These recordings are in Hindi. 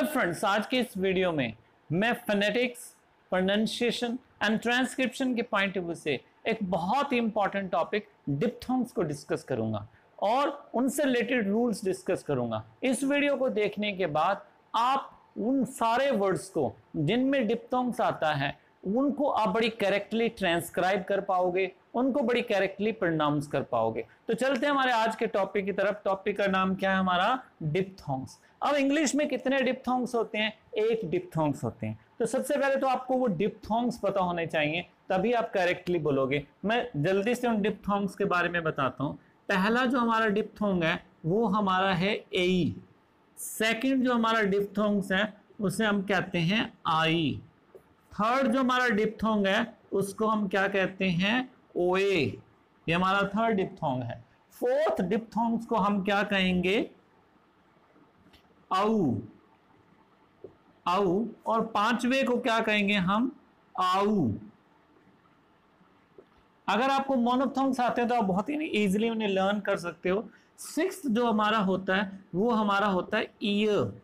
फ्रेंड्स, आज के इस वीडियो में मैं फोनेटिक्स, प्रोनाउंसिएशन एंड ट्रांसक्रिप्शन के पॉइंट ऑफ व्यू से एक बहुत ही इंपॉर्टेंट टॉपिक डिप्थोंग्स को डिस्कस करूंगा और उनसे रिलेटेड रूल्स डिस्कस करूंगा। इस वीडियो को देखने के बाद आप उन सारे वर्ड्स को जिनमें डिप्थोंग्स आता है उनको आप बड़ी करेक्टली ट्रांसक्राइब कर पाओगे, उनको बड़ी करेक्टली प्रोनाउंस कर पाओगे। तो चलते हैं हमारे आज के टॉपिक की तरफ। टॉपिक का नाम क्या है हमारा? डिप्थोंग्स। अब इंग्लिश में कितने डिप्थोंग्स होते हैं? एक डिप्थोंग्स होते हैं। तो सबसे पहले तो आपको वो डिप्थोंग्स पता होने चाहिए, तभी आप करेक्टली बोलोगे। मैं जल्दी से उन डिप्थोंग्स के बारे में बताता हूं। पहला जो हमारा डिप्थोंग है वो हमारा है ए। सेकंड जो हमारा डिप्थोंग्स है उसे हम कहते हैं आई। थर्ड जो हमारा डिप्थोंग है उसको हम क्या कहते हैं? ओए। ये हमारा थर्ड डिप्थोंग है। फोर्थ डिप्थोंग्स को हम क्या कहेंगे? आउ। आउ। और पांचवे को क्या कहेंगे हम? आउ। अगर आपको मोनोप्थोंग्स आते हैं तो आप बहुत ही इजीली उन्हें लर्न कर सकते हो। सिक्स्थ जो हमारा होता है वो हमारा होता है ईयर।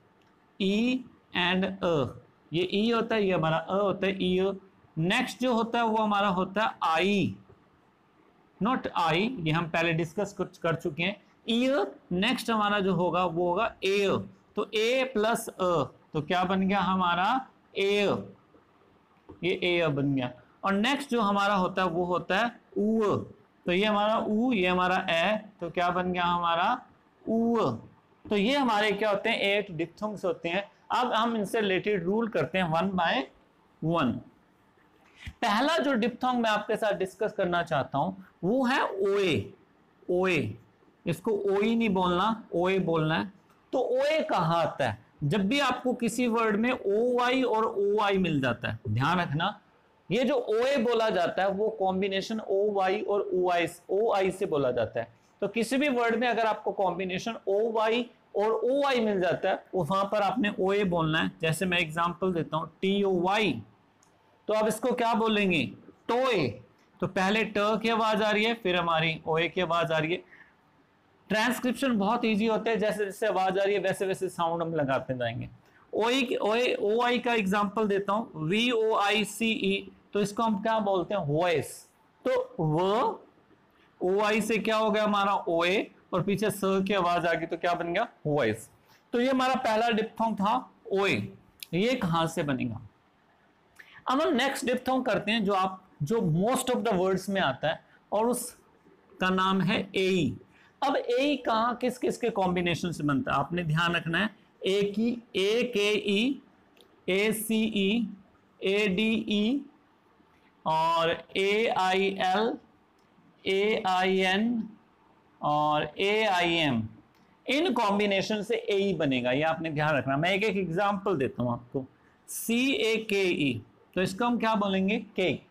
ई एंड अ। ये ई होता है, ये हमारा अ होता है, ईयर। नेक्स्ट जो होता है वो हमारा होता है आई, नॉट आई, ये हम पहले डिस्कस कर चुके हैं। ईयर। नेक्स्ट हमारा जो होगा वो होगा एयर। तो ए प्लस अ, तो क्या बन गया हमारा? एयर। ये एयर बन गया। और नेक्स्ट जो हमारा होता है वो होता है ऊ। तो ये हमारा ऊ, ये हमारा ए, तो क्या बन गया हमारा? ऊ। तो ये हमारे क्या होते हैं? 8 डिप्थोंग्स होते हैं। अब हम इनसे रिलेटेड रूल करते हैं 1 बाय 1। पहला जो डिप्थोंग मैं आपके साथ डिस्कस करना चाहता हूं वो है ओए। ओए। इसको ओई नहीं बोलना, ओए बोलना है। तो ओए कहां आता है? जब भी आपको किसी वर्ड में ओ आई और ओ आई मिल जाता है, ध्यान रखना, ये जो ओए बोला जाता है वो कॉम्बिनेशन ओ वाई और ओ आई से बोला जाता है। तो किसी भी वर्ड में अगर आपको कॉम्बिनेशन ओ वाई और ओ आई मिल जाता है वहां पर आपने ओए बोलना है। जैसे मैं एग्जांपल देता हूं, टी ओ वाई, तो आप इसको क्या बोलेंगे? टोए। तो पहले ट की आवाज आ रही है, फिर हमारी ओए की आवाज आ रही है। ट्रांसक्रिप्शन बहुत इजी होता है, जैसे जैसे आवाज आ रही है वैसे वैसे साउंड हम लगाते जाएंगे। ओ आई का एग्जांपल देता हूं, वी ओ आई सी ई, तो इसको हम क्या बोलते हैं? वॉइस। तो वो ओ आई से क्या हो गया हमारा? ओए, और पीछे स की आवाज आ गई तो क्या बन गया? वॉइस। तो ये हमारा पहला डिप्थोंग था ओए। ये कहां से बनेगा? अब हम नेक्स्ट डिप्थोंग करते हैं जो मोस्ट ऑफ द वर्ड्स में आता है और उसका नाम है ए। अब ए कहां किस किस के कॉम्बिनेशन से बनता है आपने ध्यान रखना है। ए की, ए के ई, ए सी ई, ए डी ई और A I L, A I N और A I M, in combination से ए ही बनेगा। ये आपने ध्यान रखना। मैं एक एक एग्जांपल देता हूं आपको। सी ए के ई, तो इसको हम क्या बोलेंगे? केक।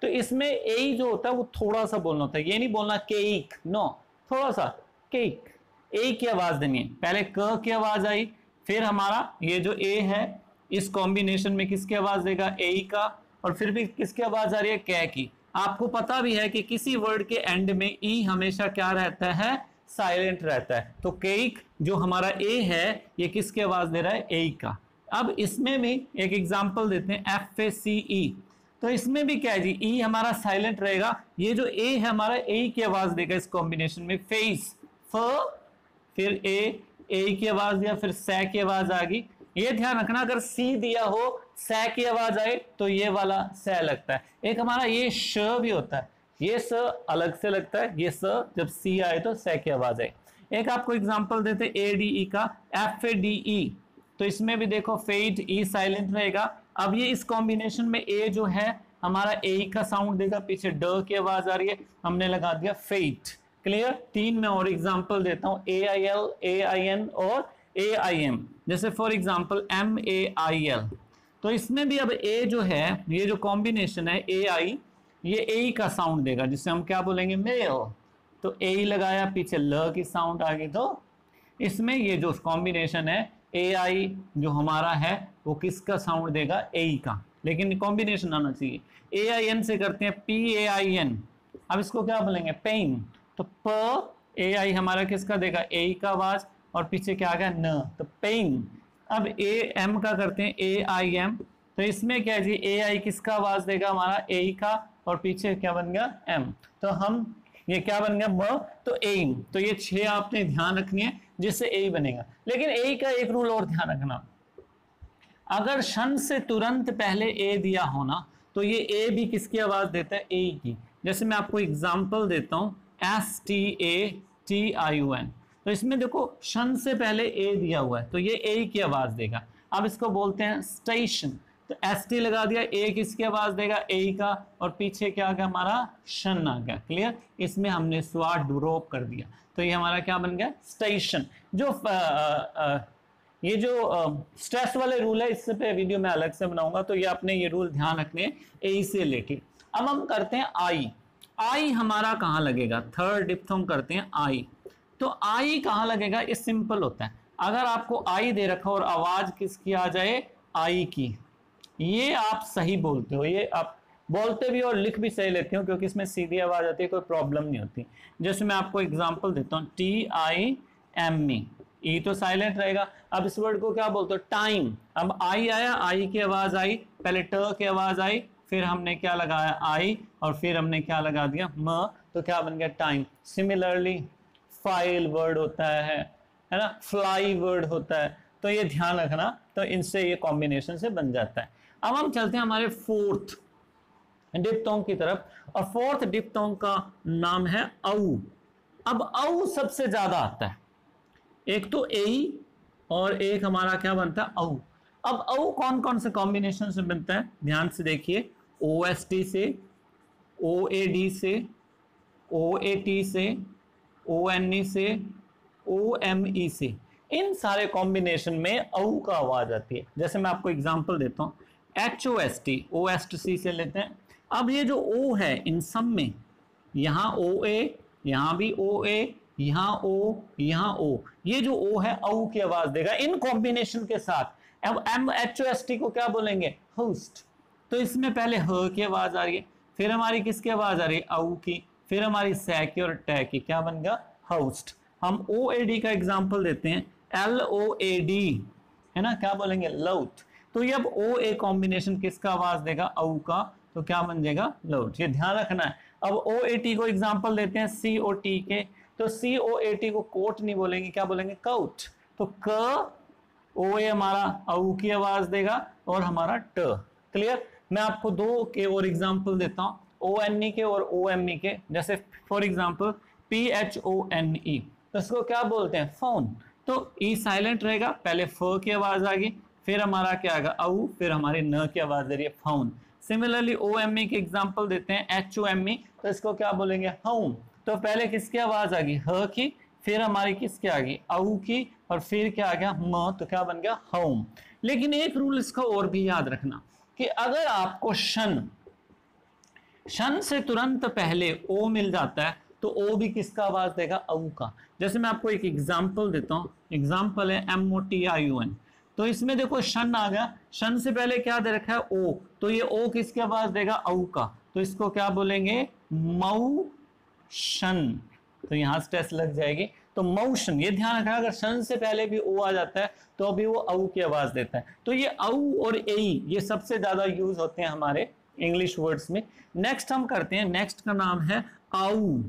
तो इसमें ए जो होता है वो थोड़ा सा बोलना होता है, ये नहीं बोलना केक, नो, थोड़ा सा केक। ए की आवाज देनी है। पहले क की आवाज आई, फिर हमारा ये जो ए है इस कॉम्बिनेशन में किसकी आवाज देगा? ए का। और फिर भी किसकी आवाज आ रही है? कै की। आपको पता भी है कि किसी वर्ड के एंड में ई हमेशा क्या रहता है? साइलेंट रहता है। तो केक जो हमारा ए है ये किसकी आवाज दे रहा है? ए का। अब इसमें भी एक एग्जांपल देते हैं, एफ ए सी ई, तो इसमें भी क्या है जी? ई हमारा साइलेंट रहेगा। ये जो ए है हमारा ए की आवाज देगा इस कॉम्बिनेशन में। फेस, फ, फिर ए की आवाज दिया, फिर सै की आवाज आ गई। ये ध्यान रखना, अगर सी दिया हो, सै की आवाज आए तो ये वाला सै लगता है। एक हमारा ये श भी होता है, ये स अलग से लगता है, ये स जब सी आए तो सै की आवाज आए। एक आपको एग्जांपल देते हैं ए डी ई का, एफ ए डी ई, तो इसमें भी देखो फेड, ई साइलेंट रहेगा। अब ये इस कॉम्बिनेशन में ए जो है हमारा ए का साउंड देगा, पीछे ड की आवाज आ रही है, हमने लगा दिया फेट। क्लियर? 3 में और एग्जांपल देता हूं, ए I L, A I N और ए आई एम। जैसे for example M A I L, तो इसमें भी अब ए जो है, ये जो कॉम्बिनेशन है ए आई, ये ए का साउंड देगा, जिससे हम क्या बोलेंगे? मेल। तो ए लगाया, पीछे ल की साउंड आ गई, तो इसमें ये जो कॉम्बिनेशन है ए आई जो हमारा है वो किसका साउंड देगा? ए का, लेकिन कॉम्बिनेशन आना चाहिए। ए आई एन से करते हैं पी ए आई एन, अब इसको क्या बोलेंगे? पेन। तो प ए आई हमारा किसका देगा? ए का आवाज, और पीछे क्या आ गया? न, तो पेन। अब ए एम का करते हैं, ए आई एम, तो इसमें क्या है जी, ए आई किसका आवाज देगा, हमारा ए का, और पीछे क्या बन गया, एम, तो हम ये क्या बन गया, म, तो एम, तो ये 6 आपने ध्यान रखनी है जिससे ए बनेगा। लेकिन ए का एक रूल और ध्यान रखना, अगर शन से तुरंत पहले ए दिया होना तो ये ए भी किसकी आवाज देता है, ए की। जैसे मैं आपको एग्जांपल देता हूं, STATION, तो इसमें देखो शन से पहले ए दिया हुआ है तो ये ए की आवाज देगा। अब इसको बोलते हैं स्टेशन, तो ST लगा दिया, ए किसकी आवाज देगा, ए का, और पीछे क्या आ गया, हमारा शन आ गया। क्लियर, इसमें हमने स्वाद ड्रॉप कर दिया, तो ये हमारा क्या बन गया, स्टेशन। जो ये जो स्ट्रेस वाले रूल है, इससे पे वीडियो मैं अलग से बनाऊंगा, तो ये आपने ये रूल ध्यान रखने हैं ए से रिलेटेड। अब हम करते हैं आई। आई हमारा कहाँ लगेगा, थर्ड डिप्थोंग करते हैं आई। तो आई कहाँ लगेगा, ये सिंपल होता है, अगर आपको आई दे रखा और आवाज किसकी आ जाए, आई की, ये आप सही बोलते हो, ये आप बोलते भी और लिख भी सही लेते हो, क्योंकि इसमें सीधी आवाज आती है, कोई प्रॉब्लम नहीं होती। जैसे मैं आपको एग्जांपल देता हूँ, TIME, ई तो साइलेंट रहेगा। अब इस वर्ड को क्या बोलते हो, टाइम। अब आई आया, आई की आवाज आई, पहले ट की आवाज आई, फिर हमने क्या लगाया, आई, और फिर हमने क्या लगा दिया, म, तो क्या बन गया, टाइम। सिमिलरली फाइल वर्ड होता है ना, फ्लाई वर्ड होता है, तो ये ध्यान रखना, तो इनसे ये कॉम्बिनेशन से बन जाता है। अब हम चलते हैं हमारे फोर्थ डिप्थोंग की तरफ, और फोर्थ डिप्थोंग का नाम है औ। अब औ सबसे ज्यादा आता है, एक तो ए और एक हमारा क्या बनता है, औ। अब औ कौन कौन से कॉम्बिनेशन से बनता है, ध्यान से देखिए, OST से, OAD से, OAT से, ONE से, OME से, इन सारे कॉम्बिनेशन में औ का आवाज आती है। जैसे मैं आपको एग्जांपल देता हूं, HOST, OST से लेते हैं। अब ये जो O है, इन सब में, यहां OA, यहां भी OA, यहां O, यहां O, ये जो O है औ की आवाज देगा इन कॉम्बिनेशन के साथ। अब MHOST को क्या बोलेंगे, होस्ट, तो इसमें पहले ह की आवाज आ रही है, फिर हमारी किसकी आवाज आ रही है, औ की, फिर हमारी सै की और टै की, क्या बन गया, होस्ट। हम OAD का एग्जांपल देते हैं, LOAD, है ना, क्या बोलेंगे, लाउड। तो ये अब OA कॉम्बिनेशन किसका आवाज देगा, औ का, तो क्या बन जाएगा, लाउड। ये ध्यान रखना है। अब OAT को एग्जांपल देते हैं COT के, तो COAT को कोट नहीं बोलेंगे, क्या बोलेंगे, काउट। तो क OA हमारा औ की आवाज देगा और हमारा ट। क्लियर, मैं आपको दो के और एग्जांपल देता हूं, ONE के और OME के। जैसे फॉर एग्जांपल PHONE, तो इसको क्या बोलते हैं, फोन। तो ई साइलेंट रहेगा, पहले फ की आवाज आ गई, फिर हमारा क्या आएगा, औ, फिर हमारी न की आवाज दे रही है, फोन। सिमिलरली OME के एग्जांपल देते हैं, HOME, तो इसको क्या बोलेंगे, होम। तो पहले किसकी आवाज आ गई, ह की, फिर हमारी किसकी आ गई, औ की, और फिर क्या आ गया, म, तो क्या बन गया, होम। लेकिन एक रूल इसका और भी याद रखना, कि अगर आपको शन से तुरंत पहले ओ मिल जाता है, तो ओ भी किसका आवाज देगा, औ का। जैसे मैं आपको एक एग्जांपल देता हूं, एग्जांपल है MOTION, तो इसमें देखो शन आ गया, शन से पहले क्या दे रखा है, ओ, तो ये ओ किसकी आवाज देगा, औ का, तो इसको क्या बोलेंगे, मौशन। तो यहां स्ट्रेस लग जाएगी, तो मौशन, ये ध्यान रखना, अगर शन से पहले भी ओ आ जाता है तो अभी वो औ की आवाज देता है। तो ये औ और ए ये सबसे ज्यादा यूज होते हैं हमारे इंग्लिश वर्ड्स में। नेक्स्ट हम करते हैं, नेक्स्ट का नाम है आउ।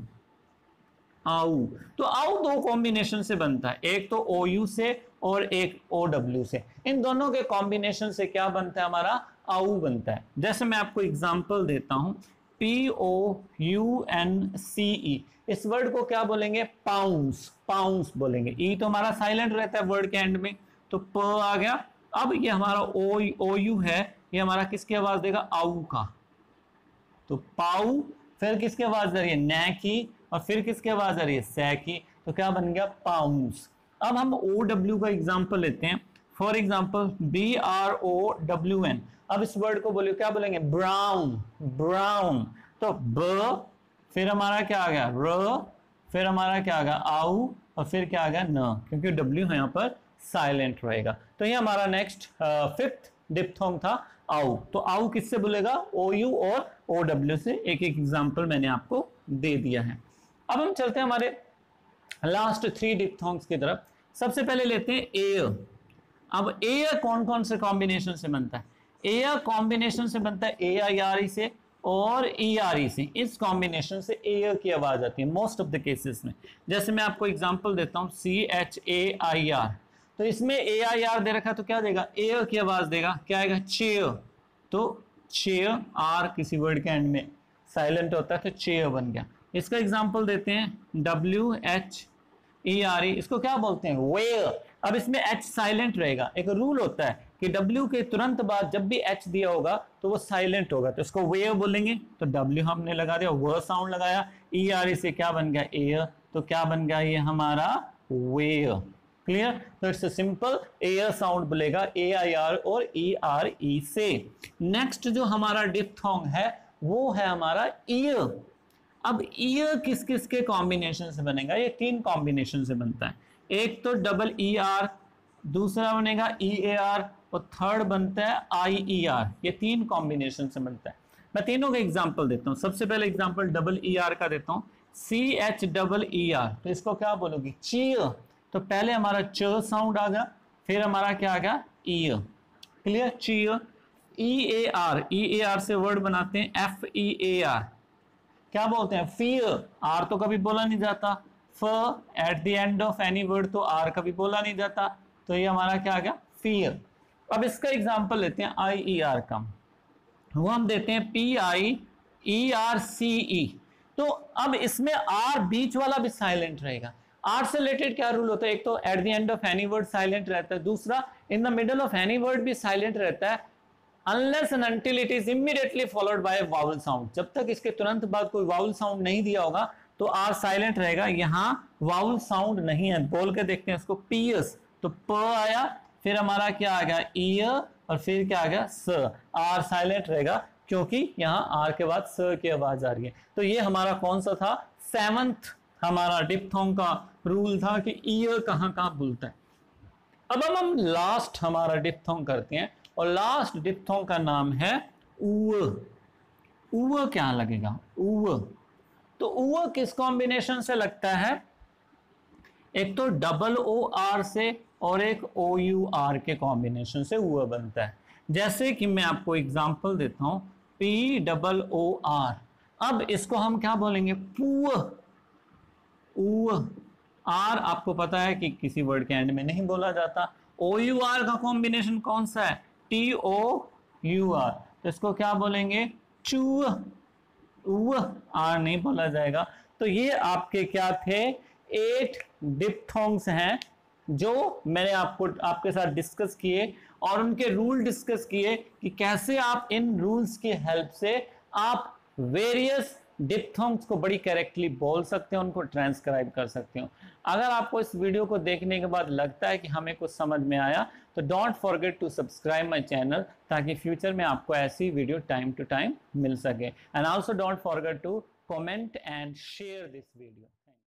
आउ, तो आउ दो कॉम्बिनेशन से बनता है, एक तो OU से और एक OW से। इन दोनों के कॉम्बिनेशन से क्या बनता है, हमारा आउ बनता है। जैसे मैं आपको एग्जांपल देता हूं, POUNCE, इस वर्ड को क्या बोलेंगे, पाउंस, पाउंस बोलेंगे। ई तो हमारा साइलेंट रहता है वर्ड के एंड में, तो प आ गया। अब ये हमारा OU है, ये हमारा किसकी आवाज देगा, आउ का, तो पाउ, फिर किसकी आवाज आ रही है, नै की, और फिर किसकी आवाज आ रही है, सै की, तो क्या बन गया, पाउंस। अब हम OW का एग्जांपल लेते हैं, फॉर एग्जांपल BROWN। अब इस वर्ड को बोलिए, क्या बोलेंगे, ब्राउन, ब्राउन। तो ब, फिर हमारा क्या आ गया, र, फिर हमारा क्या आ गया, आउ, और फिर क्या आ गया, न, क्योंकि W यहाँ पर साइलेंट रहेगा। तो ये हमारा नेक्स्ट फिफ्थ डिप्थोंग था, आउ। तो आउ किससे बोलेगा, OU और OW से। एक एक एग्जांपल मैंने आपको दे दिया है। अब हम चलते हैं हमारे लास्ट 3 डिप्थोंग्स की तरफ। सबसे पहले लेते हैं एयर। अब एयर कौन कौन से कॉम्बिनेशन से बनता है? एयर कॉम्बिनेशन से बनता है AIRE से और ERE से। इस कॉम्बिनेशन से एयर की आवाज आती है मोस्ट ऑफ द केसेस में। जैसे मैं आपको एग्जांपल देता हूं, CHAIR, तो इसमें AIR दे रखा तो क्या देगा? एयर की आवाज देगा। क्या आएगा? चेयर। तो चेयर, आर किसी वर्ड के एंड में साइलेंट होता है तो चेयर बन गया। इसका एग्जांपल देते हैं, WHERE, इसको क्या बोलते हैं? वेयर। अब इसमें H साइलेंट रहेगा। एक रूल होता है कि W के तुरंत बाद जब भी H दिया होगा तो वो साइलेंट होगा, तो इसको वेयर बोलेंगे। तो W हमने लगा दिया, व साउंड लगाया, ERE से क्या बन गया? एयर। तो क्या बन गया ये हमारा? वेयर। क्लियर? तो इट्स सिंपल, एयर साउंड बोलेगा AIR और ERE से। नेक्स्ट जो हमारा डिप्थोंग है वो है हमारा ईयर। अब ईयर किस किस के कॉम्बिनेशन से बनेगा? ये 3 कॉम्बिनेशन से बनता है। एक तो ER, दूसरा बनेगा EAR और थर्ड बनता है IER। ये 3 कॉम्बिनेशन से बनता है। मैं तीनों का एग्जांपल देता हूं। सबसे पहले एग्जांपल ER का देता हूं, CHEER। तो इसको क्या बोलोगी? चीयर। तो पहले हमारा च साउंड आ गया, फिर हमारा क्या आ गया? ईयर। क्लियर? चीयर। EAR से वर्ड बनाते हैं FEAR। क्या बोलते हैं? फियर। आर तो कभी बोला नहीं जाता। फ at the end of any word तो आर कभी बोला नहीं जाता, तो ये हमारा क्या आ गया? फियर। अब इसका एग्जांपल लेते हैं IER का, वो हम देते हैं PIERCE। तो अब इसमें आर बीच वाला भी साइलेंट रहेगा। आर से रिलेटेड क्या रूल होता है? एक तो at the end of any word silent रहता है, दूसरा in the middle of any word भी साइलेंट रहता है, unless and until it is immediately followed by a vowel sound। जब तक इसके तुरंत बाद कोई वाउल साउंड नहीं दिया होगा तो आर साइलेंट रहेगा। यहां वाउल साउंड नहीं है, बोल के देखते हैं इसको। पियस, तो प आया, फिर हमारा क्या आ गया? ईयर, और फिर क्या आ गया? स। आर साइलेंट रहेगा क्योंकि यहां आर के बाद स की आवाज आ रही है। तो ये हमारा कौन सा था? 7th हमारा डिप्थोंग का रूल था कि ईयर कहां कहां बोलता है। अब हम लास्ट हमारा डिप्थोंग करते हैं, और लास्ट डिप्थोंग का नाम है ऊ। ऊ क्या लगेगा? ऊ। तो ऊ किस कॉम्बिनेशन से लगता है? एक तो OOR से और एक OUR के कॉम्बिनेशन से ऊ बनता है। जैसे कि मैं आपको एग्जांपल देता हूं, POOR। अब इसको हम क्या बोलेंगे? पूअ। ऊ। आर आपको पता है कि किसी वर्ड के एंड में नहीं बोला जाता। OUR का कॉम्बिनेशन कौन सा है? TOUR। तो इसको क्या बोलेंगे? चू। आर नहीं बोला जाएगा। तो ये आपके क्या थे? 8 डिप्थोंग्स हैं जो मैंने आपके साथ डिस्कस किए, और उनके रूल डिस्कस किए कि कैसे आप इन रूल्स की हेल्प से आप वेरियस डिप्थोंग्स को बड़ी करेक्टली बोल सकते हो, उनको ट्रांसक्राइब कर सकते हो। अगर आपको इस वीडियो को देखने के बाद लगता है कि हमें कुछ समझ में आया, तो don't forget to subscribe my channel, ताकि फ्यूचर में आपको ऐसी वीडियो टाइम टू टाइम मिल सके। And also don't forget to comment and share this video.